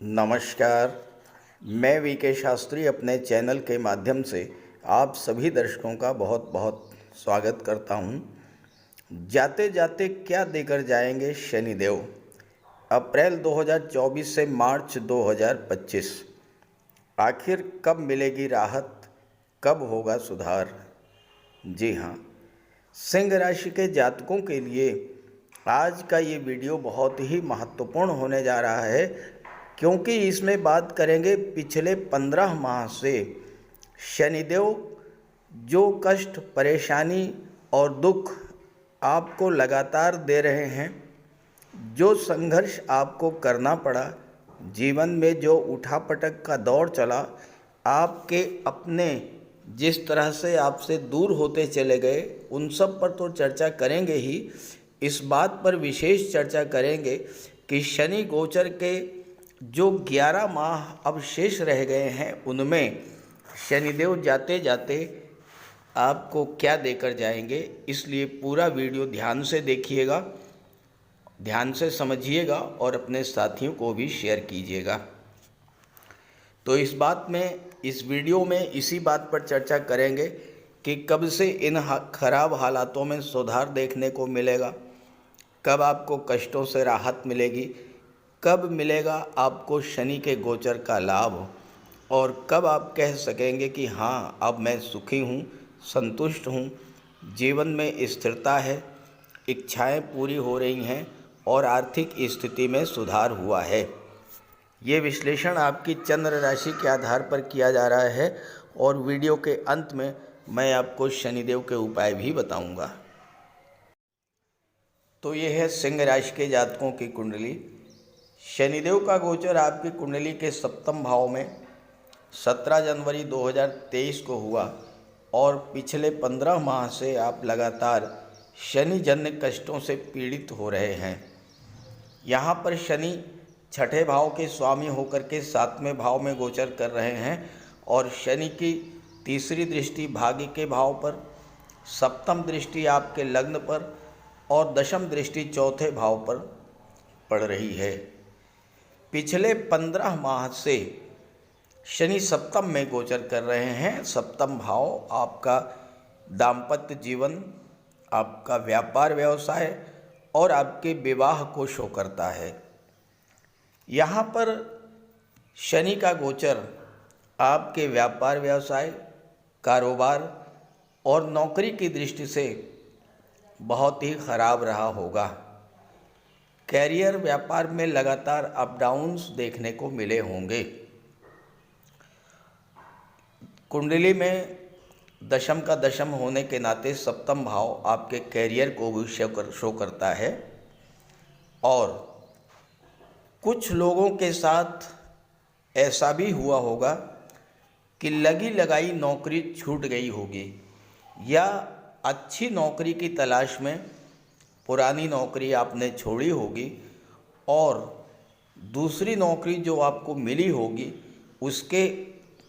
नमस्कार। मैं वीके शास्त्री अपने चैनल के माध्यम से आप सभी दर्शकों का बहुत बहुत स्वागत करता हूं। जाते जाते क्या देकर जाएंगे शनिदेव। अप्रैल 2024 से मार्च 2025। आखिर कब मिलेगी राहत, कब होगा सुधार। जी हाँ, सिंह राशि के जातकों के लिए आज का ये वीडियो बहुत ही महत्वपूर्ण होने जा रहा है, क्योंकि इसमें बात करेंगे पिछले 15 माह से शनिदेव जो कष्ट, परेशानी और दुख आपको लगातार दे रहे हैं, जो संघर्ष आपको करना पड़ा, जीवन में जो उठापटक का दौर चला, आपके अपने जिस तरह से आपसे दूर होते चले गए, उन सब पर तो चर्चा करेंगे ही। इस बात पर विशेष चर्चा करेंगे कि शनि गोचर के जो 11 माह अब शेष रह गए हैं, उनमें शनिदेव जाते जाते आपको क्या देकर जाएंगे। इसलिए पूरा वीडियो ध्यान से देखिएगा, ध्यान से समझिएगा और अपने साथियों को भी शेयर कीजिएगा। तो इस वीडियो में इसी बात पर चर्चा करेंगे कि कब से इन खराब हालातों में सुधार देखने को मिलेगा, कब आपको कष्टों से राहत मिलेगी, कब मिलेगा आपको शनि के गोचर का लाभ, और कब आप कह सकेंगे कि हाँ, अब मैं सुखी हूँ, संतुष्ट हूँ, जीवन में स्थिरता है, इच्छाएं पूरी हो रही हैं और आर्थिक स्थिति में सुधार हुआ है। ये विश्लेषण आपकी चंद्र राशि के आधार पर किया जा रहा है और वीडियो के अंत में मैं आपको शनिदेव के उपाय भी बताऊंगा। तो ये है सिंह राशि के जातकों की कुंडली। शनिदेव का गोचर आपकी कुंडली के सप्तम भाव में 17 जनवरी 2023 को हुआ और पिछले 15 माह से आप लगातार शनि जन्य कष्टों से पीड़ित हो रहे हैं। यहाँ पर शनि छठे भाव के स्वामी होकर के 7वें भाव में गोचर कर रहे हैं और शनि की तीसरी दृष्टि भाग्य के भाव पर, सप्तम दृष्टि आपके लग्न पर और दशम दृष्टि चौथे भाव पर पड़ रही है। पिछले 15 माह से शनि सप्तम में गोचर कर रहे हैं। सप्तम भाव आपका दाम्पत्य जीवन, आपका व्यापार व्यवसाय और आपके विवाह को शो करता है। यहाँ पर शनि का गोचर आपके व्यापार व्यवसाय, कारोबार और नौकरी की दृष्टि से बहुत ही खराब रहा होगा। कैरियर, व्यापार में लगातार अप डाउन्स देखने को मिले होंगे। कुंडली में दशम का दशम होने के नाते सप्तम भाव आपके कैरियर को भी शो करता है और कुछ लोगों के साथ ऐसा भी हुआ होगा कि लगी लगाई नौकरी छूट गई होगी या अच्छी नौकरी की तलाश में पुरानी नौकरी आपने छोड़ी होगी और दूसरी नौकरी जो आपको मिली होगी उसके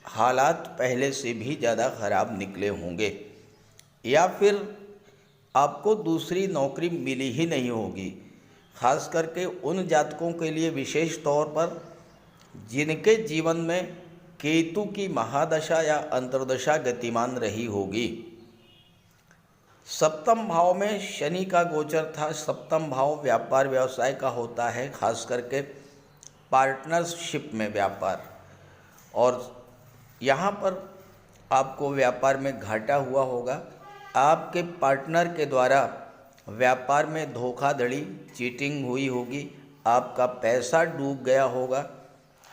हालात पहले से भी ज़्यादा ख़राब निकले होंगे, या फिर आपको दूसरी नौकरी मिली ही नहीं होगी। खास करके उन जातकों के लिए विशेष तौर पर जिनके जीवन में केतु की महादशा या अंतर्दशा गतिमान रही होगी। सप्तम भाव में शनि का गोचर था। सप्तम भाव व्यापार व्यवसाय का होता है, खास करके पार्टनरशिप में व्यापार, और यहाँ पर आपको व्यापार में घाटा हुआ होगा। आपके पार्टनर के द्वारा व्यापार में धोखाधड़ी, चीटिंग हुई होगी, आपका पैसा डूब गया होगा।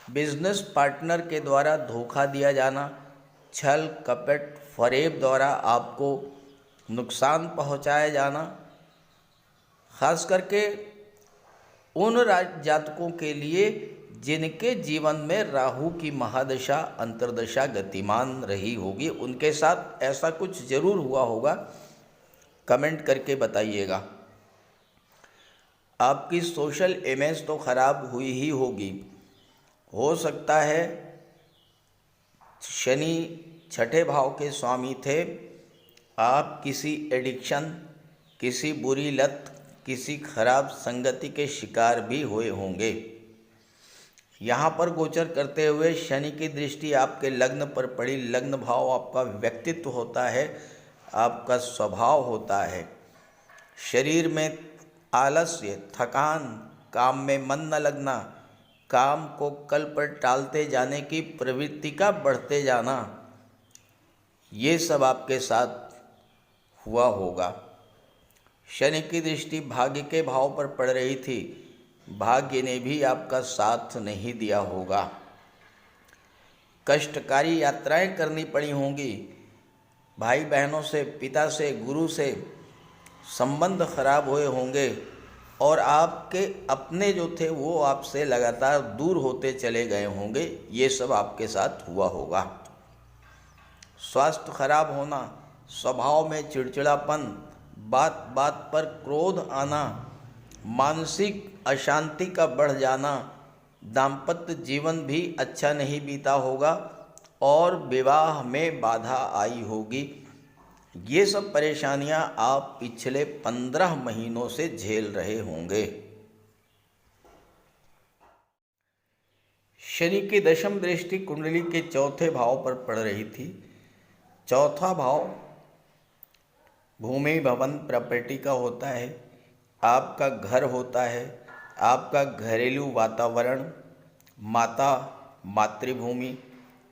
बिजनेस पार्टनर के द्वारा धोखा दिया जाना, छल कपट फरेब द्वारा आपको नुकसान पहुंचाया जाना, खास करके उन जातकों के लिए जिनके जीवन में राहु की महादशा अंतर्दशा गतिमान रही होगी, उनके साथ ऐसा कुछ जरूर हुआ होगा। कमेंट करके बताइएगा। आपकी सोशल इमेज तो खराब हुई ही होगी। हो सकता है शनि छठे भाव के स्वामी थे, आप किसी एडिक्शन, किसी बुरी लत, किसी खराब संगति के शिकार भी हुए होंगे। यहाँ पर गोचर करते हुए शनि की दृष्टि आपके लग्न पर पड़ी। लग्न भाव आपका व्यक्तित्व होता है, आपका स्वभाव होता है। शरीर में आलस्य, थकान, काम में मन न लगना, काम को कल पर टालते जाने की प्रवृत्ति का बढ़ते जाना, ये सब आपके साथ हुआ होगा। शनि की दृष्टि भाग्य के भाव पर पड़ रही थी, भाग्य ने भी आपका साथ नहीं दिया होगा। कष्टकारी यात्राएं करनी पड़ी होंगी, भाई बहनों से, पिता से, गुरु से संबंध खराब हुए होंगे और आपके अपने जो थे वो आपसे लगातार दूर होते चले गए होंगे। ये सब आपके साथ हुआ होगा। स्वास्थ्य खराब होना, स्वभाव में चिड़चिड़ापन, बात बात पर क्रोध आना, मानसिक अशांति का बढ़ जाना, दाम्पत्य जीवन भी अच्छा नहीं बीता होगा और विवाह में बाधा आई होगी। ये सब परेशानियां आप पिछले 15 महीनों से झेल रहे होंगे। शनि की दशम दृष्टि कुंडली के चौथे भाव पर पड़ रही थी। चौथा भाव भूमि, भवन, प्रॉपर्टी का होता है, आपका घर होता है, आपका घरेलू वातावरण, माता, मातृभूमि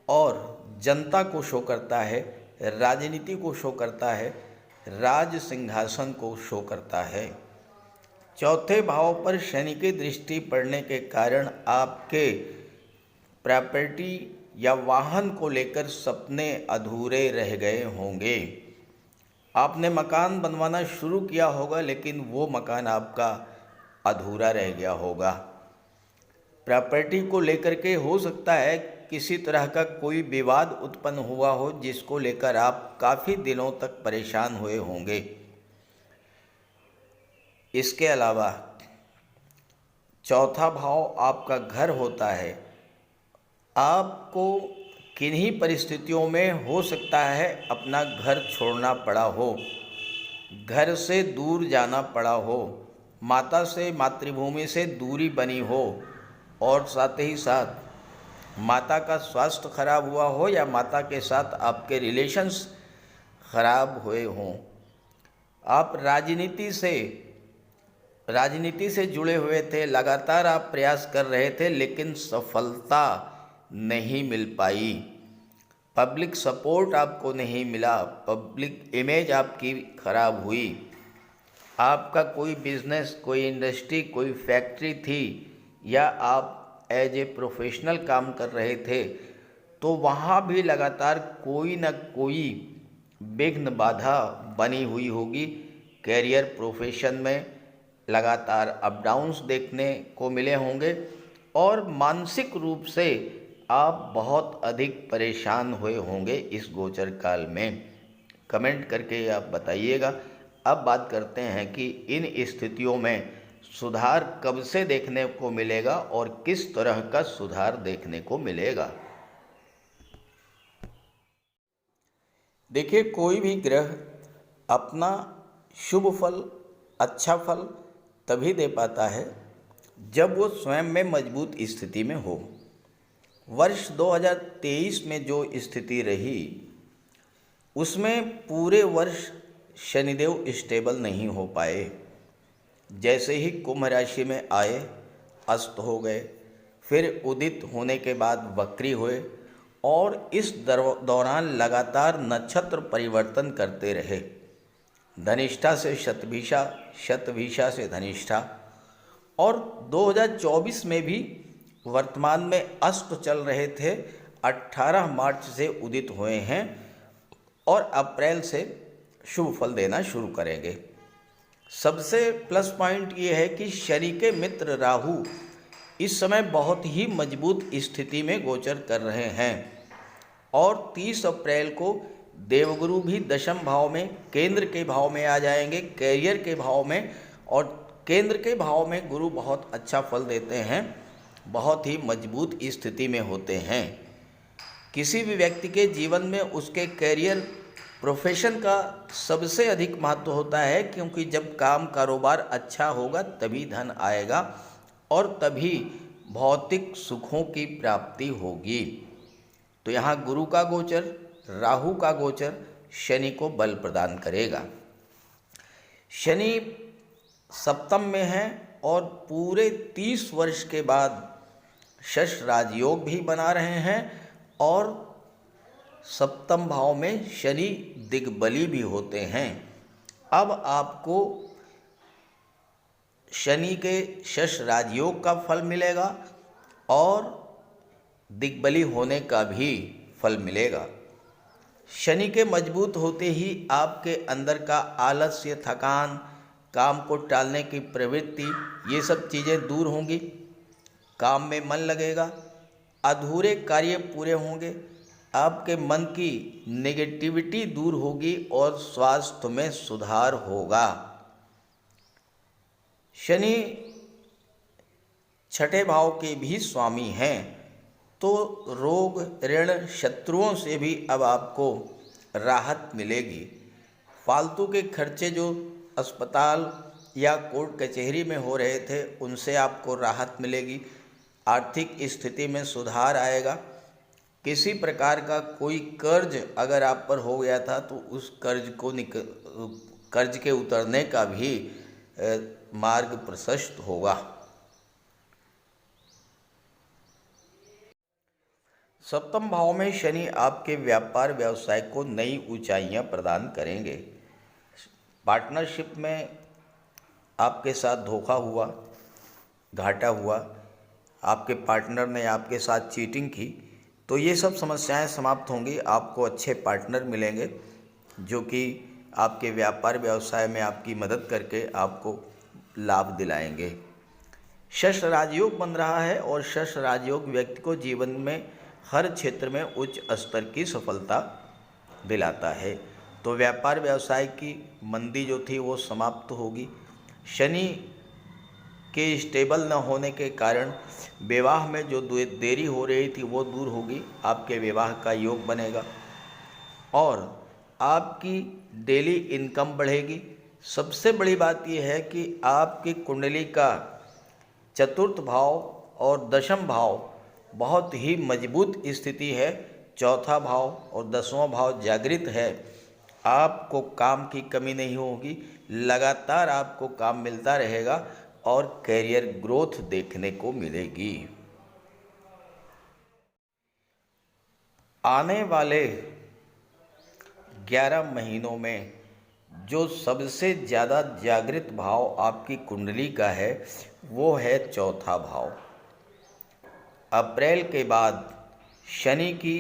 और जनता को शो करता है, राजनीति को शो करता है, राज सिंहासन को शो करता है। चौथे भाव पर शनि की दृष्टि पड़ने के कारण आपके प्रॉपर्टी या वाहन को लेकर सपने अधूरे रह गए होंगे। आपने मकान बनवाना शुरू किया होगा लेकिन वो मकान आपका अधूरा रह गया होगा। प्रॉपर्टी को लेकर के हो सकता है किसी तरह का कोई विवाद उत्पन्न हुआ हो जिसको लेकर आप काफ़ी दिनों तक परेशान हुए होंगे। इसके अलावा चौथा भाव आपका घर होता है। आपको किन्हीं परिस्थितियों में हो सकता है अपना घर छोड़ना पड़ा हो, घर से दूर जाना पड़ा हो, माता से, मातृभूमि से दूरी बनी हो और साथ ही साथ माता का स्वास्थ्य खराब हुआ हो या माता के साथ आपके रिलेशंस खराब हुए हों। आप राजनीति से जुड़े हुए थे, लगातार आप प्रयास कर रहे थे लेकिन सफलता नहीं मिल पाई। पब्लिक सपोर्ट आपको नहीं मिला, पब्लिक इमेज आपकी खराब हुई। आपका कोई बिजनेस, कोई इंडस्ट्री, कोई फैक्ट्री थी या आप एज ए प्रोफेशनल काम कर रहे थे तो वहाँ भी लगातार कोई न कोई विघ्न बाधा बनी हुई होगी। कैरियर, प्रोफेशन में लगातार अप डाउन्स देखने को मिले होंगे और मानसिक रूप से आप बहुत अधिक परेशान हुए होंगे इस गोचर काल में। कमेंट करके आप बताइएगा। अब बात करते हैं कि इन स्थितियों में सुधार कब से देखने को मिलेगा और किस तरह का सुधार देखने को मिलेगा। देखिए, कोई भी ग्रह अपना शुभ फल, अच्छा फल तभी दे पाता है जब वो स्वयं में मजबूत स्थिति में हो। वर्ष 2023 में जो स्थिति रही उसमें पूरे वर्ष शनिदेव स्टेबल नहीं हो पाए। जैसे ही कुंभ राशि में आए अस्त हो गए, फिर उदित होने के बाद वक्री हुए और इस दौरान लगातार नक्षत्र परिवर्तन करते रहे। धनिष्ठा से शतभिषा, शतभिषा से धनिष्ठा और 2024 में भी वर्तमान में अस्त चल रहे थे। 18 मार्च से उदित हुए हैं और अप्रैल से शुभ फल देना शुरू करेंगे। सबसे प्लस पॉइंट ये है कि शनि के मित्र राहु इस समय बहुत ही मजबूत स्थिति में गोचर कर रहे हैं और 30 अप्रैल को देवगुरु भी दशम भाव में, केंद्र के भाव में आ जाएंगे, कैरियर के भाव में। और केंद्र के भाव में गुरु बहुत अच्छा फल देते हैं, बहुत ही मजबूत स्थिति में होते हैं। किसी भी व्यक्ति के जीवन में उसके कैरियर, प्रोफेशन का सबसे अधिक महत्व होता है, क्योंकि जब काम कारोबार अच्छा होगा तभी धन आएगा और तभी भौतिक सुखों की प्राप्ति होगी। तो यहाँ गुरु का गोचर, राहु का गोचर शनि को बल प्रदान करेगा। शनि सप्तम में है और पूरे 30 वर्ष के बाद शश राजयोग भी बना रहे हैं और सप्तम भाव में शनि दिग्बली भी होते हैं। अब आपको शनि के शश राजयोग का फल मिलेगा और दिग्बली होने का भी फल मिलेगा। शनि के मजबूत होते ही आपके अंदर का आलस्य, थकान, काम को टालने की प्रवृत्ति, ये सब चीज़ें दूर होंगी। काम में मन लगेगा, अधूरे कार्य पूरे होंगे, आपके मन की नेगेटिविटी दूर होगी और स्वास्थ्य में सुधार होगा। शनि छठे भाव के भी स्वामी हैं, तो रोग, ऋण, शत्रुओं से भी अब आपको राहत मिलेगी। फालतू के खर्चे जो अस्पताल या कोर्ट कचहरी में हो रहे थे उनसे आपको राहत मिलेगी। आर्थिक स्थिति में सुधार आएगा। किसी प्रकार का कोई कर्ज अगर आप पर हो गया था तो उस कर्ज के उतरने का भी मार्ग प्रशस्त होगा। सप्तम भाव में शनि आपके व्यापार व्यवसाय को नई ऊंचाइयां प्रदान करेंगे। पार्टनरशिप में आपके साथ धोखा हुआ, घाटा हुआ, आपके पार्टनर ने आपके साथ चीटिंग की, तो ये सब समस्याएं समाप्त होंगी। आपको अच्छे पार्टनर मिलेंगे जो कि आपके व्यापार व्यवसाय में आपकी मदद करके आपको लाभ दिलाएंगे। शश राजयोग बन रहा है और शश राजयोग व्यक्ति को जीवन में हर क्षेत्र में उच्च स्तर की सफलता दिलाता है। तो व्यापार व्यवसाय की मंदी जो थी वो समाप्त होगी। शनि के स्टेबल न होने के कारण विवाह में जो देरी हो रही थी वो दूर होगी। आपके विवाह का योग बनेगा और आपकी डेली इनकम बढ़ेगी। सबसे बड़ी बात यह है कि आपकी कुंडली का चतुर्थ भाव और दशम भाव बहुत ही मजबूत स्थिति है। चौथा भाव और 10वां भाव जागृत है। आपको काम की कमी नहीं होगी, लगातार आपको काम मिलता रहेगा और कैरियर ग्रोथ देखने को मिलेगी। आने वाले 11 महीनों में जो सबसे ज़्यादा जागृत भाव आपकी कुंडली का है वो है चौथा भाव। अप्रैल के बाद शनि की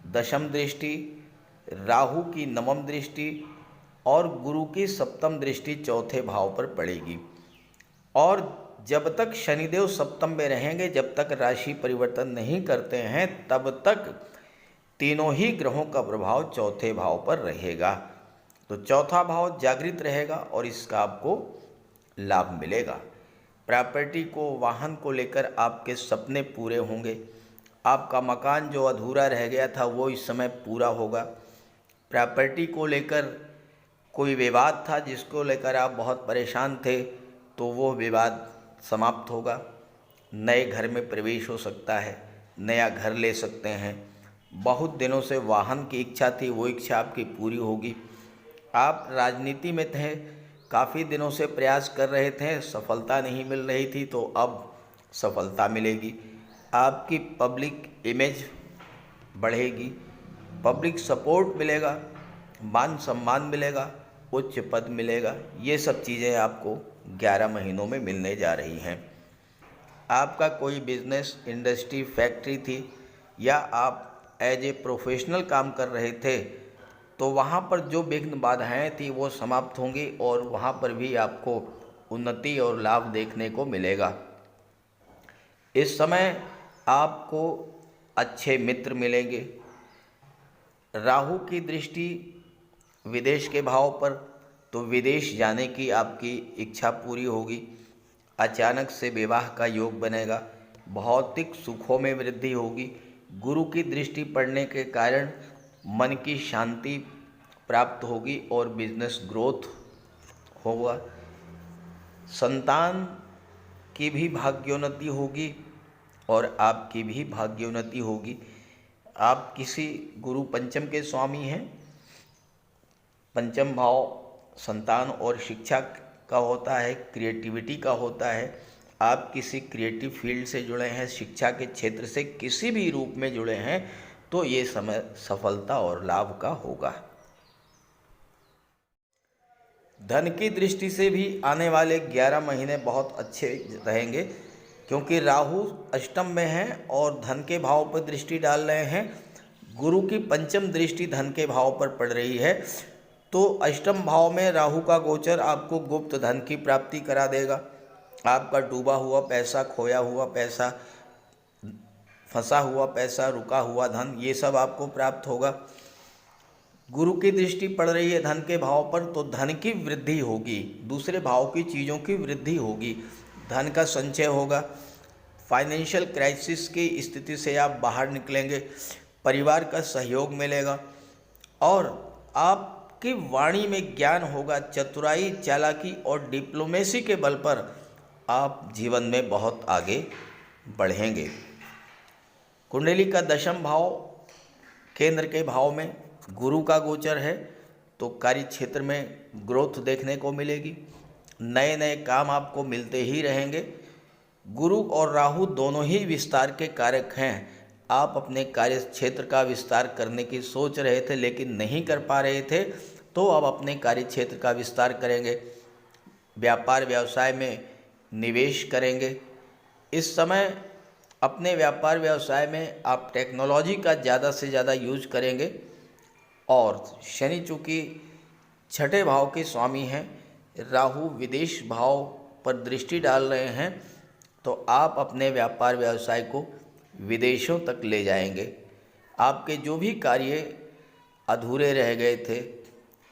दशम दृष्टि, राहु की नवम दृष्टि और गुरु की सप्तम दृष्टि चौथे भाव पर पड़ेगी। और जब तक शनिदेव सप्तम में रहेंगे, जब तक राशि परिवर्तन नहीं करते हैं, तब तक तीनों ही ग्रहों का प्रभाव चौथे भाव पर रहेगा। तो चौथा भाव जागृत रहेगा और इसका आपको लाभ मिलेगा। प्रॉपर्टी को, वाहन को लेकर आपके सपने पूरे होंगे। आपका मकान जो अधूरा रह गया था वो इस समय पूरा होगा। प्रॉपर्टी को लेकर कोई विवाद था जिसको लेकर आप बहुत परेशान थे, तो वो विवाद समाप्त होगा। नए घर में प्रवेश हो सकता है, नया घर ले सकते हैं। बहुत दिनों से वाहन की इच्छा थी, वो इच्छा आपकी पूरी होगी। आप राजनीति में थे, काफ़ी दिनों से प्रयास कर रहे थे, सफलता नहीं मिल रही थी, तो अब सफलता मिलेगी। आपकी पब्लिक इमेज बढ़ेगी, पब्लिक सपोर्ट मिलेगा, मान सम्मान मिलेगा, उच्च पद मिलेगा। ये सब चीज़ें आपको 11 महीनों में मिलने जा रही हैं। आपका कोई बिजनेस, इंडस्ट्री, फैक्ट्री थी या आप एज ए प्रोफेशनल काम कर रहे थे, तो वहाँ पर जो विघ्न बाधाएँ थी वो समाप्त होंगी और वहाँ पर भी आपको उन्नति और लाभ देखने को मिलेगा। इस समय आपको अच्छे मित्र मिलेंगे। राहु की दृष्टि विदेश के भाव पर, तो विदेश जाने की आपकी इच्छा पूरी होगी। अचानक से विवाह का योग बनेगा। भौतिक सुखों में वृद्धि होगी। गुरु की दृष्टि पड़ने के कारण मन की शांति प्राप्त होगी और बिजनेस ग्रोथ होगा। संतान की भी भाग्योन्नति होगी और आपकी भी भाग्योन्नति होगी। आप किसी गुरु पंचम के स्वामी हैं। पंचम भाव संतान और शिक्षा का होता है, क्रिएटिविटी का होता है। आप किसी क्रिएटिव फील्ड से जुड़े हैं, शिक्षा के क्षेत्र से किसी भी रूप में जुड़े हैं, तो ये समय सफलता और लाभ का होगा। धन की दृष्टि से भी आने वाले 11 महीने बहुत अच्छे रहेंगे, क्योंकि राहु अष्टम में हैं और धन के भाव पर दृष्टि डाल रहे हैं। गुरु की पंचम दृष्टि धन के भाव पर पड़ रही है, तो अष्टम भाव में राहु का गोचर आपको गुप्त धन की प्राप्ति करा देगा। आपका डूबा हुआ पैसा, खोया हुआ पैसा, फंसा हुआ पैसा, रुका हुआ धन, ये सब आपको प्राप्त होगा। गुरु की दृष्टि पड़ रही है धन के भाव पर, तो धन की वृद्धि होगी, दूसरे भाव की चीज़ों की वृद्धि होगी, धन का संचय होगा। फाइनेंशियल क्राइसिस की स्थिति से आप बाहर निकलेंगे, परिवार का सहयोग मिलेगा और आपकी वाणी में ज्ञान होगा। चतुराई, चालाकी और डिप्लोमेसी के बल पर आप जीवन में बहुत आगे बढ़ेंगे। कुंडली का दशम भाव केंद्र के भाव में गुरु का गोचर है, तो कार्य क्षेत्र में ग्रोथ देखने को मिलेगी। नए नए काम आपको मिलते ही रहेंगे। गुरु और राहु दोनों ही विस्तार के कारक हैं। आप अपने कार्य क्षेत्र का विस्तार करने की सोच रहे थे लेकिन नहीं कर पा रहे थे, तो अब अपने कार्य क्षेत्र का विस्तार करेंगे। व्यापार व्यवसाय में निवेश करेंगे। इस समय अपने व्यापार व्यवसाय में आप टेक्नोलॉजी का ज़्यादा से ज़्यादा यूज करेंगे। और शनि चूँकि छठे भाव के स्वामी हैं, राहु विदेश भाव पर दृष्टि डाल रहे हैं, तो आप अपने व्यापार व्यवसाय को विदेशों तक ले जाएंगे। आपके जो भी कार्य अधूरे रह गए थे,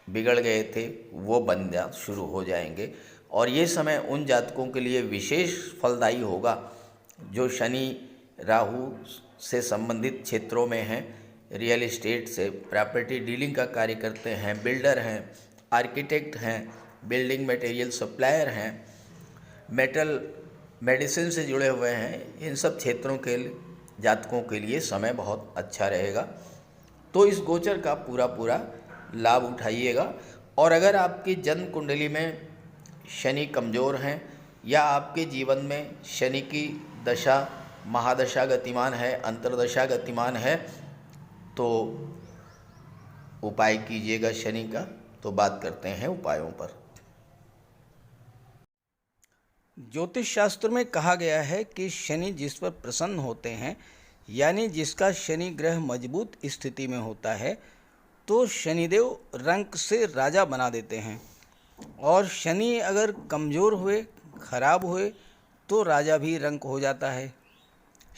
बिगड़ गए थे, वो बनना शुरू हो जाएंगे। और ये समय उन जातकों के लिए विशेष फलदायी होगा जो शनि राहु से संबंधित क्षेत्रों में हैं, रियल इस्टेट से, प्रॉपर्टी डीलिंग का कार्य करते हैं, बिल्डर हैं, आर्किटेक्ट हैं, बिल्डिंग मटेरियल सप्लायर हैं, मेटल मेडिसिन से जुड़े हुए हैं। इन सब क्षेत्रों के जातकों के लिए समय बहुत अच्छा रहेगा। तो इस गोचर का पूरा लाभ उठाइएगा। और अगर आपकी जन्म कुंडली में शनि कमज़ोर हैं या आपके जीवन में शनि की दशा महादशा गतिमान है, अंतर्दशा गतिमान है, तो उपाय कीजिएगा शनि का। तो बात करते हैं उपायों पर। ज्योतिष शास्त्र में कहा गया है कि शनि जिस पर प्रसन्न होते हैं, यानी जिसका शनि ग्रह मजबूत स्थिति में होता है, तो शनिदेव रंक से राजा बना देते हैं। और शनि अगर कमज़ोर हुए, खराब हुए, तो राजा भी रंक हो जाता है।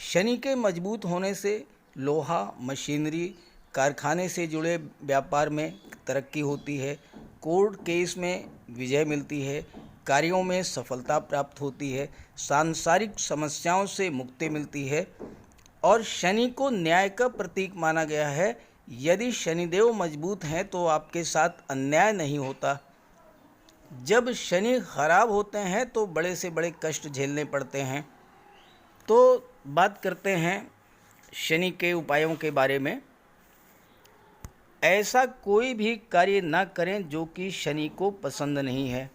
शनि के मजबूत होने से लोहा, मशीनरी, कारखाने से जुड़े व्यापार में तरक्की होती है, कोर्ट केस में विजय मिलती है, कार्यों में सफलता प्राप्त होती है, सांसारिक समस्याओं से मुक्ति मिलती है। और शनि को न्याय का प्रतीक माना गया है। यदि शनिदेव मजबूत हैं तो आपके साथ अन्याय नहीं होता। जब शनि खराब होते हैं तो बड़े से बड़े कष्ट झेलने पड़ते हैं। तो बात करते हैं शनि के उपायों के बारे में। ऐसा कोई भी कार्य ना करें जो कि शनि को पसंद नहीं है।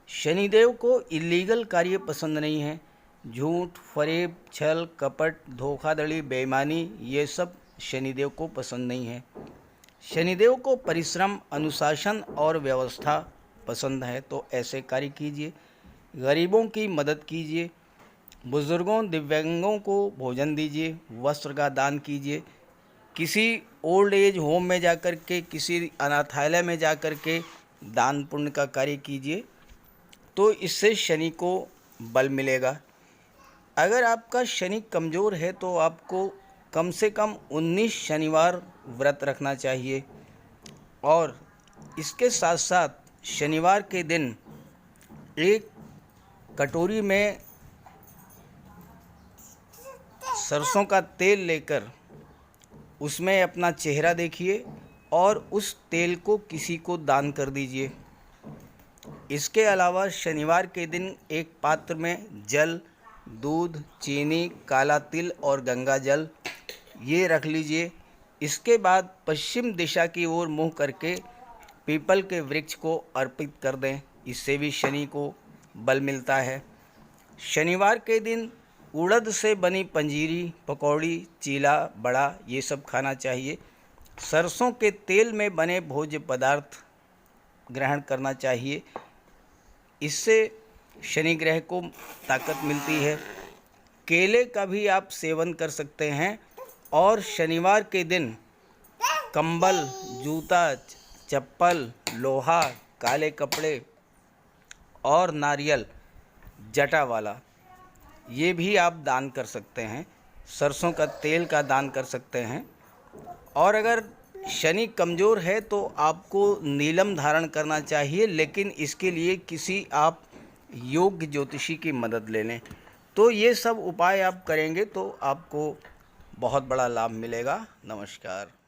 शनिदेव को इलीगल कार्य पसंद नहीं है। झूठ, फरेब, छल, कपट, धोखाधड़ी, बेईमानी, ये सब शनिदेव को पसंद नहीं है। शनिदेव को परिश्रम, अनुशासन और व्यवस्था पसंद है, तो ऐसे कार्य कीजिए। गरीबों की मदद कीजिए, बुजुर्गों, दिव्यांगों को भोजन दीजिए, वस्त्र का दान कीजिए, किसी ओल्ड एज होम में जाकर के, किसी अनाथालय में जाकर के दान पुण्य का कार्य कीजिए, तो इससे शनि को बल मिलेगा। अगर आपका शनि कमज़ोर है तो आपको कम से कम 19 शनिवार व्रत रखना चाहिए। और इसके साथ साथ शनिवार के दिन एक कटोरी में सरसों का तेल लेकर उसमें अपना चेहरा देखिए और उस तेल को किसी को दान कर दीजिए। इसके अलावा शनिवार के दिन एक पात्र में जल, दूध, चीनी, काला तिल और गंगा जल ये रख लीजिए। इसके बाद पश्चिम दिशा की ओर मुँह करके पीपल के वृक्ष को अर्पित कर दें। इससे भी शनि को बल मिलता है। शनिवार के दिन उड़द से बनी पंजीरी, पकौड़ी, चीला, बड़ा ये सब खाना चाहिए। सरसों के तेल में बने भोज्य पदार्थ ग्रहण करना चाहिए। इससे शनि ग्रह को ताकत मिलती है। केले का भी आप सेवन कर सकते हैं। और शनिवार के दिन कंबल, जूता, चप्पल, लोहा, काले कपड़े और नारियल जटा वाला ये भी आप दान कर सकते हैं। सरसों का तेल का दान कर सकते हैं। और अगर शनि कमज़ोर है तो आपको नीलम धारण करना चाहिए, लेकिन इसके लिए किसी आप योग्य ज्योतिषी की मदद ले लें। तो ये सब उपाय आप करेंगे तो आपको बहुत बड़ा लाभ मिलेगा। नमस्कार।